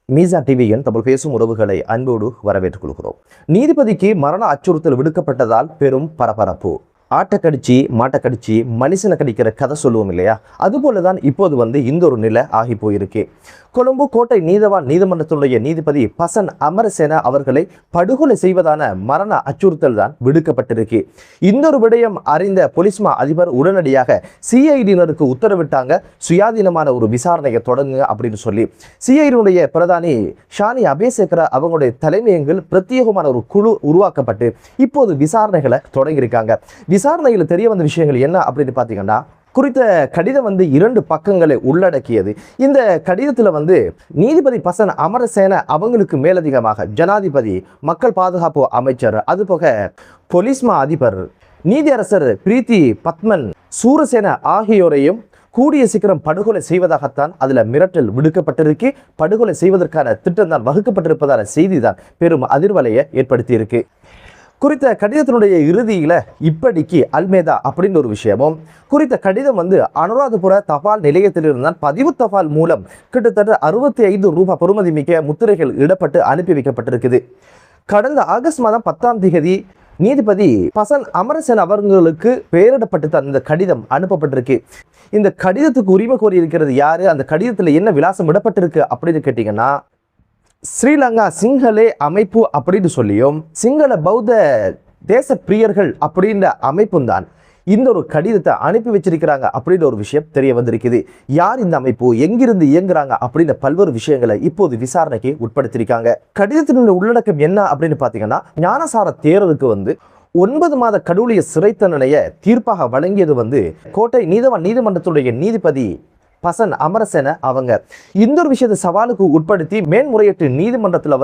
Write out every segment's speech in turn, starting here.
மீசான் டிவியின் தமிழ் பேசும் உறவுகளை அன்போடு வரவேற்றுக் கொள்கிறோம். நீதிபதிக்கு மரண அச்சுறுத்தல் விடுக்கப்பட்டதால் பெரும் பரபரப்பு. ஆட்டை கடிச்சு மாட்டை கடிச்சு மனுஷனை கடிக்கிற கதை சொல்லுவோம் இல்லையா, அதுபோலதான் இப்போது இந்த ஒரு நிலை ஆகி போயிருக்கு. கொழும்பு கோட்டை நீதவான் நீதிமன்றத்தினுடைய நீதிபதி பசன் அமரசேன அவர்களை படுகொலை செய்வதான மரண அச்சுறுத்தல் தான் விடுக்கப்பட்டிருக்கு. இந்த ஒரு விடயம் அறிந்த பொலிஸ்மா அதிபர் உடனடியாக சிஐடியினருக்கு உத்தரவிட்டாங்க, சுயாதீனமான ஒரு விசாரணையை தொடங்குங்க அப்படின்னு சொல்லி. சிஐடியினுடைய பிரதானி ஷானி அபேசேகர அவங்களுடைய தலைமையங்கள் பிரத்யேகமான ஒரு குழு உருவாக்கப்பட்டு இப்போது விசாரணைகளை தொடங்கியிருக்காங்க. விசாரணையில் தெரிய வந்த விஷயங்கள் என்ன அப்படின்னு பார்த்தீங்கன்னா, குறித்த கடிதம் 2 பக்கங்களை உள்ளடக்கியது. இந்த கடிதத்தில் நீதிபதி பசன் அமரசேன அவங்களுக்கு மேலதிகமாக ஜனாதிபதி, மக்கள் பாதுகாப்பு அமைச்சர், அதுபோக பொலிஸ்மா அதிபர், நீதியரசர் பிரீத்தி பத்மன் சூரசேன ஆகியோரையும் கூடிய சீக்கிரம் படுகொலை செய்வதாகத்தான் அதில் மிரட்டல் விடுக்கப்பட்டிருக்கு. படுகொலை செய்வதற்கான திட்டம் தான் வகுக்கப்பட்டிருப்பதான செய்தி தான் பெரும் அதிர்வலையை ஏற்படுத்தியிருக்கு. குறித்த கடிதத்தினுடைய இறுதியில் இப்படிக்கு அல்மேதா அப்படின்னு ஒரு விஷயமும், குறித்த கடிதம் அனுராதபுர தபால் நிலையத்திலிருந்தான் பதிவு தபால் மூலம் கிட்டத்தட்ட 65 ரூபாய் பெறுமதி மிக்க முத்திரைகள் இடப்பட்டு அனுப்பி வைக்கப்பட்டிருக்குது. கடந்த ஆகஸ்ட் மாதம் 10ஆம் தேதி நீதிபதி பசன் அமரசேன அவர்களுக்கு பெயரிடப்பட்டு தான் இந்த கடிதம் அனுப்பப்பட்டிருக்கு. இந்த கடிதத்துக்கு உரிமை கோரி இருக்கிறது யாரு, அந்த கடிதத்தில் என்ன விலாசம் இடப்பட்டிருக்கு அப்படின்னு கேட்டீங்கன்னா, ஸ்ரீலங்கா சிங்களே அமைப்பு அப்படின்னு சொல்லியும் சிங்கள பௌத்த தேச பிரியர்கள் அப்படின்ற அமைப்பும் தான் இந்த ஒரு கடிதத்தை அனுப்பி வச்சிருக்கிறாங்க அப்படின்ற ஒரு விஷயம் தெரிய வந்திருக்குது. யார் இந்த அமைப்பு, எங்கிருந்து இயங்குறாங்க அப்படின்ற பல்வேறு விஷயங்களை இப்போது விசாரணைக்கு உட்படுத்தியிருக்காங்க. கடிதத்தினுடைய உள்ளடக்கம் என்ன அப்படின்னு பார்த்தீங்கன்னா, ஞானசார தேரருக்கு 9 மாத கடூழிய சிறை தண்டனையை தீர்ப்பாக வழங்கியது கோட்டை நீதவான் நீதிமன்றத்துடைய நீதிபதி பசன் அமரசேன அவங்க. இந்த ஒரு விஷயத்தை சவாலுக்கு உட்படுத்தி மேன்முறையீட்டு நீதிமன்றத்தில்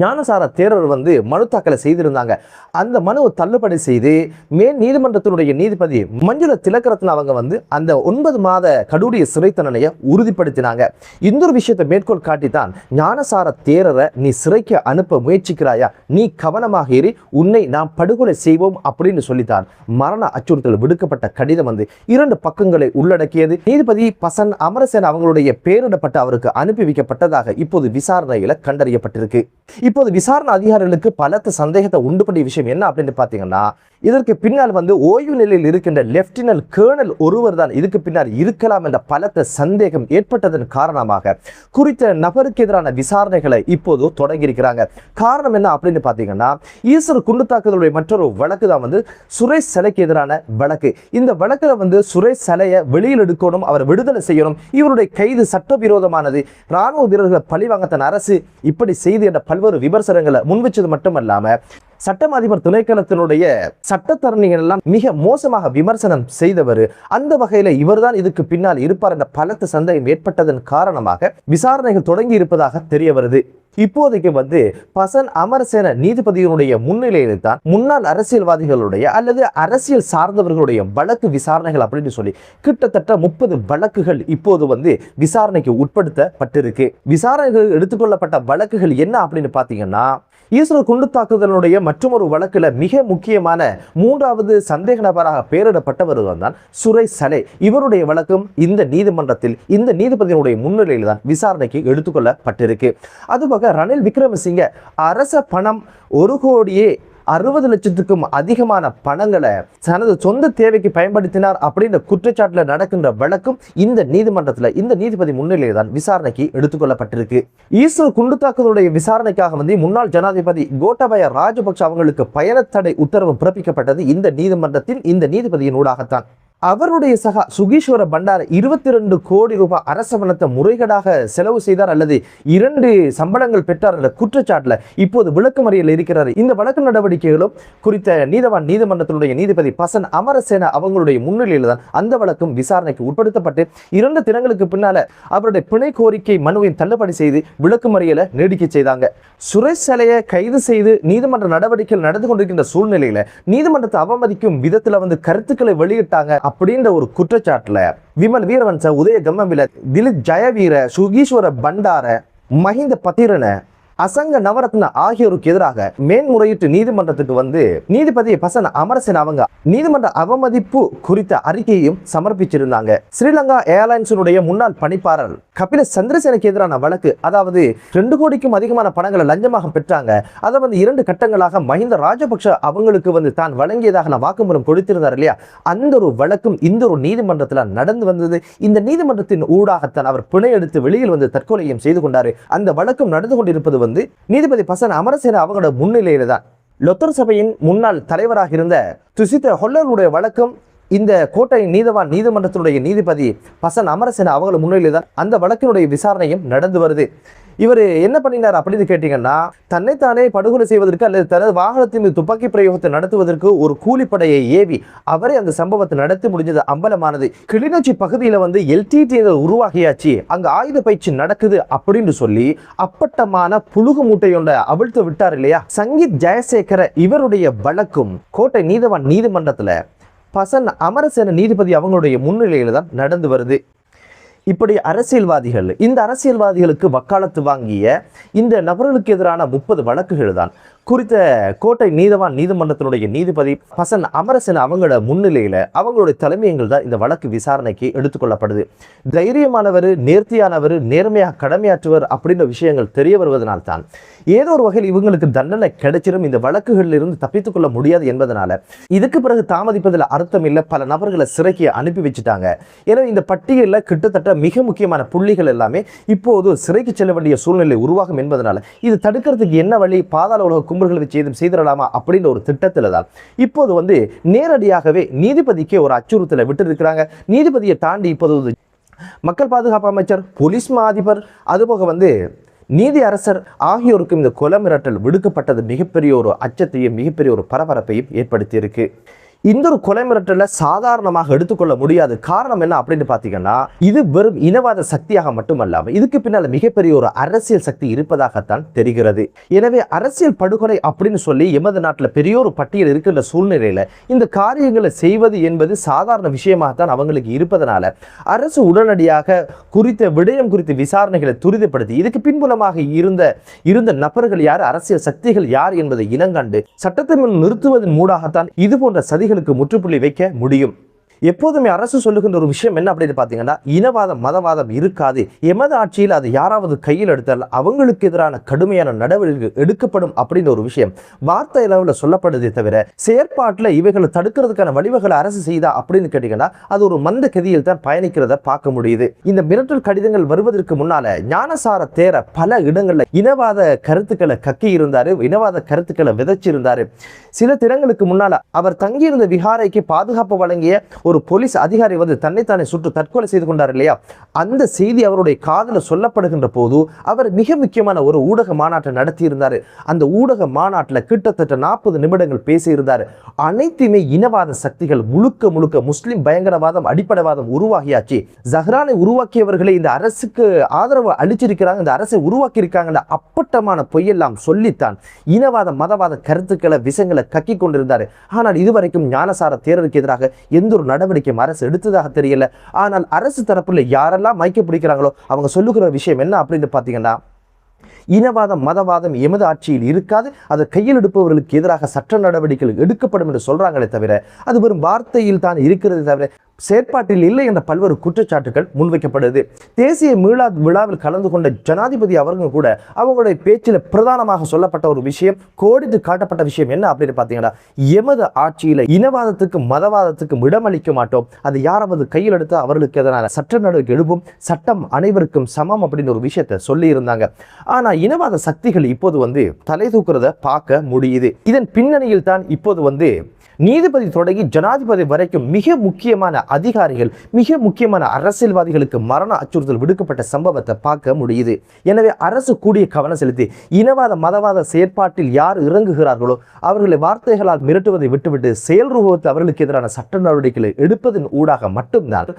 ஞானசார தேரர் மனு தாக்கலை செய்திருந்தாங்க. அந்த மனுவை தள்ளுபடி செய்து மேல் நீதிமன்றத்தினுடைய நீதிபதி மஞ்சுள திலகரத்ன அவங்க அந்த 9 மாத கடூழிய சிறை தண்டனையை உறுதிப்படுத்தினாங்க. இந்த ஒரு விஷயத்தை மேற்கோள் காட்டித்தான், ஞானசார தேரரை நீ சிறைக்கு அனுப்ப முயற்சிக்கிறாயா, நீ கவனமாக ஏறி உன்னை நாம் படுகொலை செய்வோம் அப்படின்னு சொல்லித்தான் மரண அச்சுறுத்தல் விடுக்கப்பட்ட கடிதம் 2 பக்கங்களை உள்ளடக்கியது. நீதிபதி பசன் அமரசேன அவங்களுடைய பெயரிடப்பட்டு அவருக்கு அனுப்பி வைக்கப்பட்டதாக இப்போது விசாரணையில கண்டறியப்பட்டிருக்கு. இப்போது விசாரணை அதிகாரிகளுக்கு பலத்த சந்தேகத்தை உண்டு பண்ணிய விஷயம் என்ன அப்படின்னு பார்த்தீங்கன்னா, இதற்கு பின்னால் ஓய்வு நிலையில் இருக்கின்ற லெப்டினன்ட் கேர்னல் ஒருவர் தான் இதுக்கு பின்னால் இருக்கலாம் என்ற பலத்த சந்தேகம் ஏற்பட்டதன் காரணமாக குறித்த நபருக்கு எதிரான விசாரணைகளை இப்போது தொடங்கியிருக்கிறாங்க. காரணம் என்ன அப்படின்னு பார்த்தீங்கன்னா, ஈஸ்வர் குண்டு தாக்குதலுடைய மற்றொரு வழக்கு தான் சுரேஷ் சலைக்கு எதிரான வழக்கு. இந்த வழக்கில் சுரேஷ் சலையை வெளியில் எடுக்கணும், அவர் விடுதலை செய்யணும், இவருடைய கைது சட்டவிரோதமானது, ராணுவ வீரர்களை பழிவாங்க தன் அரசு இப்படி செய்து என்ற பல்வேறு விமர்சனங்களை முன்வச்சது மட்டுமல்லாம சட்டம் அதிபர் திணைக்களத்தினுடைய சட்டத்தரணிகள் எல்லாம் மிக மோசமாக விமர்சனம் செய்தவர். அந்த வகையில இவர்தான் இதுக்கு பின்னால் இருப்பார் என்ற பலத்த சந்தேகம் ஏற்பட்டதன் காரணமாக விசாரணைகள் தொடங்கி இருப்பதாக தெரிய வருது. இப்போதைக்கு பசன் அமரசேன நீதிபதியினுடைய முன்னிலையில் தான் முன்னாள் அரசியல்வாதிகளுடைய அல்லது அரசியல் சார்ந்தவர்களுடைய வழக்கு விசாரணைகள் அப்படின்னு சொல்லி கிட்டத்தட்ட 30 வழக்குகள் இப்போது விசாரணைக்கு உட்படுத்தப்பட்டிருக்கு. விசாரணைகள் எடுத்துக்கொள்ளப்பட்ட வழக்குகள் என்ன அப்படின்னு பார்த்தீங்கன்னா, ஈஸ்வர் குண்டு தாக்குதலுடைய மற்றொரு வழக்கில் மிக முக்கியமான 3வது சந்தேக நபராக பெயரிடப்பட்டவர் தான் சுரேஷ் சலை. இவருடைய வழக்கும் இந்த நீதிமன்றத்தில் இந்த நீதிபதியினுடைய முன்னிலையில் தான் விசாரணைக்கு எடுத்துக்கொள்ளப்பட்டிருக்கு. அதுபோக ரணில் விக்ரமசிங்க அரச பணம் 1,60 லட்சத்துக்கும் அதிகமான பணங்களை தனது சொந்த தேவைக்கு பயன்படுத்தினார் அப்படின்ற குற்றச்சாட்டில் நடக்கின்ற வழக்கும் இந்த நீதிமன்றத்தில் இந்த நீதிபதி முன்னிலையில் தான் விசாரணைக்கு எடுத்துக்கொள்ளப்பட்டிருக்கு. ஈஸ்வர் குண்டு தாக்குதலுடைய விசாரணைக்காக முன்னாள் ஜனாதிபதி கோட்டாபய ராஜபக்ஷ அவங்களுக்கு பயணத்தடை உத்தரவு பிறப்பிக்கப்பட்டது இந்த நீதிமன்றத்தின் இந்த நீதிபதியின் ஊடாகத்தான். அவருடைய சகா சுகீஸ்வர பண்டார 22 கோடி ரூபாய் அரச பணத்தை முறைகேடாக செலவு செய்தார் அல்லது 2 சம்பளங்கள் பெற்றார் என்ற குற்றச்சாட்டில் இப்போது விளக்கமறியல் இருக்கிறார். இந்த வழக்கு நடவடிக்கைகளும் குறித்த நீதவான் நீதிமன்றத்தினுடைய நீதிபதி பசன் அமரசேன அவங்களுடைய முன்னிலையில் தான் அந்த வழக்கும் விசாரணைக்கு உட்படுத்தப்பட்டு 2 தினங்களுக்கு பின்னால அவருடைய பிணை கோரிக்கை மனுவை தள்ளுபடி செய்து விளக்கமறியலை நீடிக்க செய்தாங்க. சுரேஷ் சலையை கைது செய்து நீதிமன்ற நடவடிக்கைகள் நடந்து கொண்டிருக்கின்ற சூழ்நிலையில நீதிமன்றத்தை அவமதிக்கும் விதத்தில் கருத்துக்களை வெளியிட்டாங்க அப்படின்ற ஒரு குற்றச்சாட்டுல விமல் வீரவன்ச, உதய கம்மவில, திலீப் ஜெயவீர, சுகீஸ்வர பண்டார, மஹிந்த பத்திரன, அசங்க நவரத்ன ஆகியோருக்கு எதிராக மேன்முறையீட்டு நீதிமன்றத்துக்கு வந்து நீதிபதி பசன் அமரசேன அவங்க நீதிமன்ற அவமதிப்பு குறித்த அறிக்கையையும் சமர்ப்பிச்சிருந்தாங்க. ஸ்ரீலங்கா ஏர்லைன்ஸினுடைய முன்னாள் பணிப்பாளர் கபில சந்திரசேனக்கு எதிரான வழக்கு, அதாவது 2 கோடிக்கும் அதிகமான பணங்களை லஞ்சமாக பெற்றாங்க. அதை வந்து 2 கட்டங்களாக மஹிந்த ராஜபக்ஷ அவங்களுக்கு வந்து தான் வழங்கியதாக வாக்குமூலம் கொடுத்திருந்தார் இல்லையா, அந்த ஒரு வழக்கும் இந்த ஒரு நீதிமன்றத்தில் நடந்து வந்தது. இந்த நீதிமன்றத்தின் ஊடாகத்தான் அவர் பிணை எடுத்து வெளியில் வந்து தற்கொலையும் செய்து கொண்டாரு. அந்த வழக்கும் நடந்து கொண்டிருப்பது வந்து நீதிபதி பசன் அமரசேன அவங்களோட முன்னிலையில தான். லொத்தர் சபையின் முன்னாள் தலைவராக இருந்த துசித ஹொல்லருடைய வழக்கம் இந்த கோட்டை நீதவான் நீதிமன்றத்தினுடைய நீதிபதி பசன் அமரசேன அவங்கள முன்னிலையில் தான் அந்த வழக்கினுடைய விசாரணையும் நடந்து வருது. இவர் என்ன பண்ணினார் அப்படின்னு கேட்டீங்கன்னா, தன்னைத்தானே படுகொலை செய்வதற்கு அல்லது தனது வாகனத்தின் மீது துப்பாக்கி பிரயோகத்தை நடத்துவதற்கு ஒரு கூலிப்படையை ஏவி அவரே அந்த சம்பவத்தை நடத்தி முடிஞ்சது அம்பலமானது. கிளிநொச்சி பகுதியில் வந்து LTT உருவாகியாச்சு, அங்க ஆயுத பயிற்சி நடக்குது அப்படின்னு சொல்லி அப்பட்டமான புழுகு மூட்டையொண்ட அவிழ்த்து விட்டார் இல்லையா சங்கீத் ஜெயசேகர. இவருடைய வழக்கும் கோட்டை நீதவான் நீதிமன்றத்தில் பசன் அமரசேன நீதிபதி அவங்களுடைய முன்னிலையில் தான் நடந்து வருது. இப்படி அரசியல்வாதிகள், இந்த அரசியல்வாதிகளுக்கு வக்காலத்து வாங்கிய இந்த நபர்களுக்கு எதிரான 30 வழக்குகள் தான் குறித்த கோட்டை நீதவான் நீதிமன்றத்தினுடைய நீதிபதி பசன் அமரசேன அவங்களோட முன்னிலையில் அவங்களுடைய தலைமையங்கள் தான் இந்த வழக்கு விசாரணைக்கு எடுத்துக்கொள்ளப்படுது. தைரியமானவர், நேர்த்தியானவர், நேர்மையாக கடமையாற்றுவர் அப்படின்ற விஷயங்கள் தெரிய வருவதனால்தான் ஏதோ ஒரு வகையில் இவங்களுக்கு தண்டனை கிடைச்சிடும், இந்த வழக்குகளில் இருந்து தப்பித்துக் கொள்ள முடியாது என்பதனால இதுக்கு பிறகு தாமதிப்பதில் அர்த்தம் இல்லை. பல நபர்களை சிறைக்கு அனுப்பி வச்சுட்டாங்க. எனவே இந்த பட்டியலில் கிட்டத்தட்ட மிக முக்கியமான புள்ளிகள் எல்லாமே இப்போது சிறைக்கு செல்ல வேண்டிய சூழ்நிலை உருவாகும் என்பதனால இது தடுக்கிறதுக்கு என்ன வழி, பாதாள உலக கும்பல்களை வச்சு எதுவும் செய்திடலாமா அப்படின்ற ஒரு திட்டத்தில் தான் இப்போது வந்து நேரடியாகவே நீதிபதிக்கு ஒரு அச்சுறுத்தலை விட்டு இருக்கிறாங்க. நீதிபதியை தாண்டி இப்போது மக்கள் பாதுகாப்பு அமைச்சர், போலீஸ் மா அதிபர், அதுபோக வந்து நீதி அரசர் ஆகியோருக்கும் இந்த கொலை மிரட்டல் விடுக்கப்பட்டது மிகப்பெரிய ஒரு அச்சத்தையும் மிகப்பெரிய ஒரு பரபரப்பையும் ஏற்படுத்தி இருக்கு. இந்த ஒரு கொலை மிரட்டலை சாதாரணமாக எடுத்துக்கொள்ள முடியாது. காரணம் என்ன அப்படின்னு பார்த்தீங்கன்னா, இது வெறும் இனவாத சக்தியாக மட்டுமல்லாமல் இதுக்கு பின்னால் மிகப்பெரிய ஒரு அரசியல் சக்தி இருப்பதாகத்தான் தெரிகிறது. எனவே அரசியல் படுகொலை அப்படின்னு சொல்லி எமது நாட்டில் பெரிய ஒரு பட்டியல் இருக்கின்ற சூழ்நிலையில் இந்த காரியங்களை செய்வது என்பது சாதாரண விஷயமாகத்தான் அவங்களுக்கு இருப்பதனால அரசு உடனடியாக குறித்த விடயம் குறித்த விசாரணைகளை துரிதப்படுத்தி இதுக்கு பின்புலமாக இருந்த நபர்கள் யார், அரசியல் சக்திகள் யார் என்பதை இனங்கண்டு சட்டத்தை நிறுத்துவதன் மூலமாகத்தான் இது போன்ற சதிகள் முற்றுப்புள்ளி வைக்க முடியும். எப்போதுமே அரசு சொல்லுகின்ற ஒரு விஷயம் என்ன அப்படின்னு பார்த்தீங்கன்னா, இனவாதம் மதவாதம் இருக்காது, எமது ஆட்சியில் அது யாராவது கையில் எடுத்தால் அவங்களுக்கு எதிரான கடுமையான நடவடிக்கைகள் எடுக்கப்படும் அப்படின்ற ஒரு விஷயம் வார்த்தை அளவில் சொல்லப்படுதே தவிர செயற்பாட்டில் இவைகளை தடுக்கிறதுக்கான வழிவகளை அரசு செய்தா அப்படின்னு கேட்டீங்கன்னா அது ஒரு மந்த கதியில் தான் பயணிக்கிறத பார்க்க முடியுது. இந்த மிரட்டல் கடிதங்கள் வருவதற்கு முன்னால ஞானசார தேர பல இடங்களில் இனவாத கருத்துக்களை கக்கி இருந்தாரு, இனவாத கருத்துக்களை விதைச்சிருந்தாரு. சில தினங்களுக்கு முன்னால அவர் தங்கியிருந்த விஹாரைக்கு பாதுகாப்பு வழங்கிய ஒரு போலீஸ் அதிகாரி வந்து தன்னைத்தானே சுட்டு தற்கொலை செய்து கொண்டார் இல்லையா, அந்த செய்தி அவருடைய காதில் சொல்லப்படுகின்ற போது அவர் மிக முக்கியமான ஒரு ஊடக மாநாட்டை நடத்தி இருந்தார். அந்த ஊடக மாநாட்டில் கிட்டத்தட்ட 40 நிமிடங்கள் பேசியிருந்தார். அனைத்துமே இனவாத சக்திகள், முழுக்க முழுக்க முஸ்லிம் பயங்கரவாதம் அடிப்படைவாதம் உருவாகியாச்சு, ஜஹ்ரானை உருவாக்கியவர்களை இந்த அரசுக்கு ஆதரவு அளிச்சிருக்கிறாங்க, இந்த அரசை உருவாக்கி இருக்காங்க, அப்பட்டமான பொய்யெல்லாம் சொல்லித்தான் இனவாத மதவாத கருத்துக்களை விஷயங்களை கக்கி கொண்டிருந்தார். ஆனால் இதுவரைக்கும் ஞானசார தேரருக்கு எதிராக எந்த ஒரு நடவடிக்கை அரசு எடுத்ததாக தெரியல. ஆனால் அரசு தரப்புல யாரெல்லாம் மைக்க பிடிக்கிறாங்களோ அவங்க சொல்லுகிற விஷயம் என்ன அப்படின்னு பார்த்தீங்கன்னா, இனவாதம் மதவாதம் எமது ஆட்சியில் இருக்காது, அதை கையில் எடுப்பவர்களுக்கு எதிராக சட்ட நடவடிக்கைகள் எடுக்கப்படும் என்று சொல்றாங்களே தவிர அது வெறும் வார்த்தையில் தான் இருக்கிறது தவிர செயற்பாட்டில் இல்லை என்ற பல்வேறு குற்றச்சாட்டுகள் முன்வைக்கப்படுது. தேசிய மீளாத் விழாவில் கலந்து கொண்ட ஜனாதிபதி அவர்கள் கூட அவங்களுடைய பேச்சில் பிரதானமாக சொல்லப்பட்ட ஒரு விஷயம், கோடிட்டு காட்டப்பட்ட விஷயம் என்ன அப்படின்னு பார்த்தீங்கன்னா, எமது ஆட்சியில் இனவாதத்துக்கும் மதவாதத்துக்கும் இடமளிக்க மாட்டோம், அது யாராவது கையில் எடுத்து அவர்களுக்கு எதிரான சட்ட நடவடிக்கை எடுப்போம், சட்டம் அனைவருக்கும் சமம் அப்படின்னு ஒரு விஷயத்தை சொல்லி இருந்தாங்க. ஆனால் இனவாத சக்திகள் இப்போது வந்து தலை தூக்குறத பார்க்க முடியுது. இதன் பின்னணியில் தான் இப்போது வந்து நீதிபதி தொடங்கி ஜனாதிபதி வரைக்கும் மிக முக்கியமான அதிகாரிகள், மிக முக்கியமான அரசியல்வாதிகளுக்கு மரண அச்சுறுத்தல் விடுக்கப்பட்ட சம்பவத்தை பார்க்க முடியுது. எனவே அரசு கூடிய கவனம் செலுத்தி இனவாத மதவாத செயற்பாட்டில் யார் இறங்குகிறார்களோ அவர்களை வார்த்தைகளால் மிரட்டுவதை விட்டுவிட்டு செயல் ரூபத்தை அவர்களுக்கு எதிரான சட்ட நடவடிக்கைகளை எடுப்பதன் ஊடாக மட்டும்தான்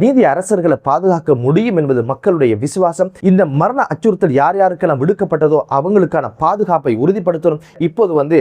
நீதி அரசர்களை பாதுகாக்க முடியும் என்பது மக்களுடைய விசுவாசம். இந்த மரண அச்சுறுத்தல் யார் யாருக்கெல்லாம் விடுக்கப்பட்டதோ அவங்களுக்கான பாதுகாப்பை உறுதிப்படுத்தணும். இப்போது வந்து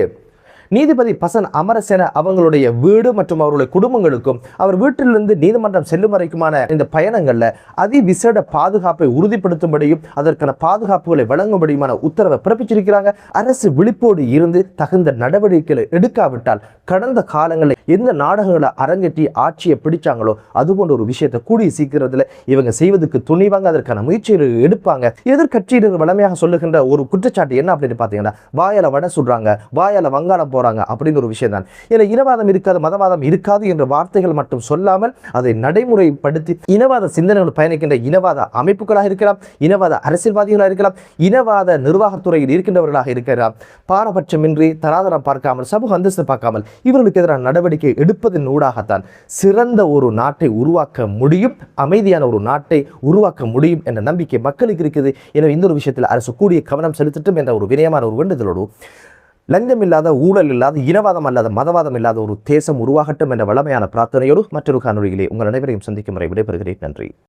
நீதிபதி பசன் அமரசேன அவங்களுடைய வீடு மற்றும் அவருடைய குடும்பங்களுக்கும் அவர் வீட்டிலிருந்து நீதிமன்றம் செல்லும் வரைக்குமான இந்த பயணங்கள்ல அதிவிசேட பாதுகாப்பை உறுதிப்படுத்தும்படியும் அதற்கான பாதுகாப்புகளை வழங்கும்படியுமான உத்தரவை பிறப்பிச்சிருக்கிறாங்க. அரசு விழிப்போடு இருந்து தகுந்த நடவடிக்கைகளை எடுக்காவிட்டால் கடந்த காலங்களில் எந்த நாடகங்களை அரங்கேற்றி ஆட்சியை பிடிச்சாங்களோ அது போன்ற ஒரு விஷயத்தை கூடிய சீக்கிரத்தில் இவங்க செய்வதற்கு துணிவாங்க, அதற்கான முயற்சிகளை எடுப்பாங்க. எதிர்கட்சியினர் வளமையாக சொல்லுகின்ற ஒரு குற்றச்சாட்டு என்ன அப்படின்னு பார்த்தீங்கன்னா, வாயால வடை சுடுறாங்க, வாயால வங்காளம் போறாங்க அப்படின்னு ஒரு விஷயம் தான். ஏன்னா இனவாதம் இருக்காது, மதவாதம் இருக்காது என்ற வார்த்தைகள் மட்டும் சொல்லாமல் அதை நடைமுறைப்படுத்தி இனவாத சிந்தனைகள் பயணிக்கின்ற இனவாத அமைப்புகளாக இருக்கலாம், இனவாத அரசியல்வாதிகளாக இருக்கலாம், இனவாத நிர்வாகத்துறையில் இருக்கின்றவர்களாக இருக்கலாம், பாரபட்சமின்றி தராதரம் பார்க்காமல் சமூக அந்தஸ்து பார்க்காமல் இவர்களுக்கு எதிரான நடவடிக்கை எடுப்பதன் ஊடாகத்தான் சிறந்த ஒரு நாட்டை உருவாக்க முடியும், அமைதியான ஒரு நாட்டை உருவாக்க முடியும் என்ற நம்பிக்கை மக்களுக்கு இருக்குது. எனவே இந்த ஒரு விஷயத்தில் அரசு கூடிய கவனம் செலுத்தட்டும் என்ற ஒரு வினயமான ஒரு வேண்டுதலோடு லஞ்சம் இல்லாத, ஊழல் இல்லாத, இனவாதம் அல்லாத, மதவாதம் இல்லாத ஒரு தேசம் உருவாகட்டும் என்ற வளமையான பிரார்த்தனையோடு மற்றொரு காணொளியிலே உங்கள் அனைவரையும் சந்திக்கும் வரை விடைபெறுகிறேன். நன்றி.